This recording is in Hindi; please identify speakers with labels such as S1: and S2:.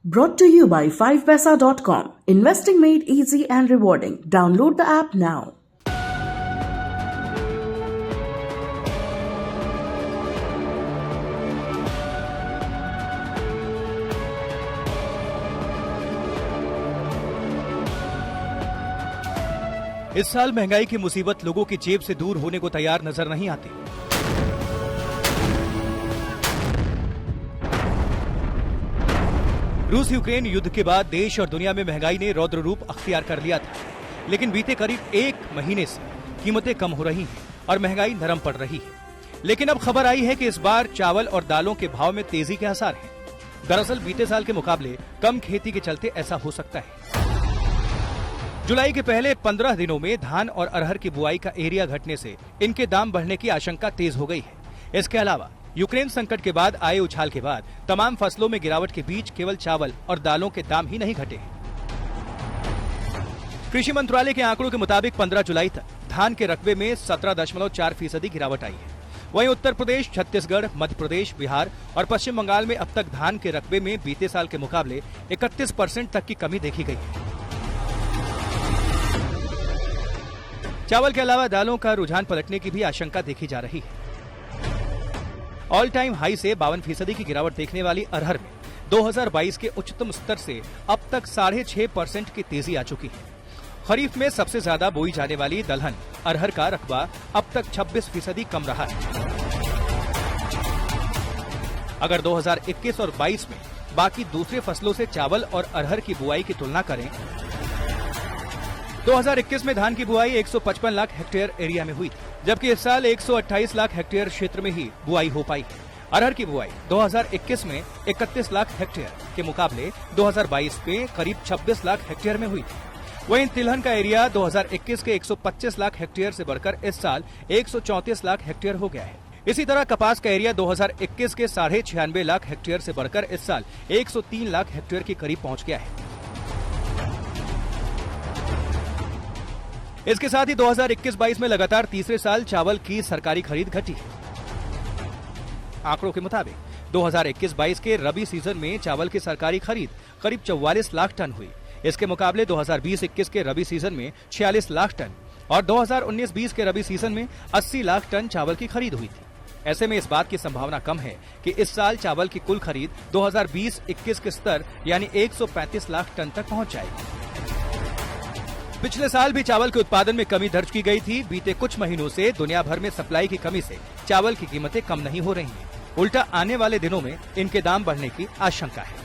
S1: Brought to you by 5paisa.com. Investing made easy and rewarding. Download the app now.
S2: इस साल महंगाई की मुसीबत लोगों की जेब से दूर होने को तैयार नजर नहीं आती। रूस यूक्रेन युद्ध के बाद देश और दुनिया में महंगाई ने रौद्र रूप अख्तियार कर लिया था, लेकिन बीते करीब एक महीने से कीमतें कम हो रही हैं और महंगाई नरम पड़ रही है। लेकिन अब खबर आई है कि इस बार चावल और दालों के भाव में तेजी के आसार हैं। दरअसल बीते साल के मुकाबले कम खेती के चलते ऐसा हो सकता है। जुलाई के पहले 15 दिनों में धान और अरहर की बुआई का एरिया घटने से इनके दाम बढ़ने की आशंका तेज हो गई है। इसके अलावा यूक्रेन संकट के बाद आए उछाल के बाद तमाम फसलों में गिरावट के बीच केवल चावल और दालों के दाम ही नहीं घटे हैं। कृषि मंत्रालय के आंकड़ों के मुताबिक 15 जुलाई तक धान के रकबे में 17.4% गिरावट आई है। वहीं उत्तर प्रदेश, छत्तीसगढ़, मध्य प्रदेश, बिहार और पश्चिम बंगाल में अब तक धान के रकबे में बीते साल के मुकाबले 31% तक की कमी देखी गई है। चावल के अलावा दालों का रुझान पलटने की भी आशंका देखी जा रही है। ऑल टाइम हाई से 52% की गिरावट देखने वाली अरहर में 2022 के उच्चतम स्तर से अब तक 6.5% की तेजी आ चुकी है। खरीफ में सबसे ज्यादा बोई जाने वाली दलहन अरहर का रकबा अब तक 26% कम रहा है। अगर 2021 और 22 में बाकी दूसरे फसलों से चावल और अरहर की बुआई की तुलना करें, 2021 में धान की बुआई 155 लाख हेक्टेयर एरिया में हुई थी, जबकि इस साल 128 लाख हेक्टेयर क्षेत्र में ही बुआई हो पाई है। अरहर की बुआई 2021 में 31 लाख हेक्टेयर के मुकाबले 2022 में करीब 26 लाख हेक्टेयर में हुई थी। वहीं तिलहन का एरिया 2021 के 125 लाख हेक्टेयर से बढ़कर इस साल 134 लाख हेक्टेयर हो गया है। इसी तरह कपास का एरिया 2021 के 96.5 लाख हेक्टेयर से बढ़कर इस साल 103 लाख हेक्टेयर के करीब पहुंच गया है। इसके साथ ही 2021-22 में लगातार तीसरे साल चावल की सरकारी खरीद घटी है। आंकड़ों के मुताबिक 2021-22 के रबी सीजन में चावल की सरकारी खरीद करीब 44 लाख टन हुई। इसके मुकाबले 2020-21 के रबी सीजन में 46 लाख टन और 2019-20 के रबी सीजन में 80 लाख टन चावल की खरीद हुई थी। ऐसे में इस बात की संभावना कम है कि इस साल चावल की कुल खरीद 2020-21 के स्तर यानी 135 लाख टन तक पहुंच जाएगी। पिछले साल भी चावल के उत्पादन में कमी दर्ज की गई थी। बीते कुछ महीनों से दुनिया भर में सप्लाई की कमी से चावल की कीमतें कम नहीं हो रही हैं। उल्टा आने वाले दिनों में इनके दाम बढ़ने की आशंका है।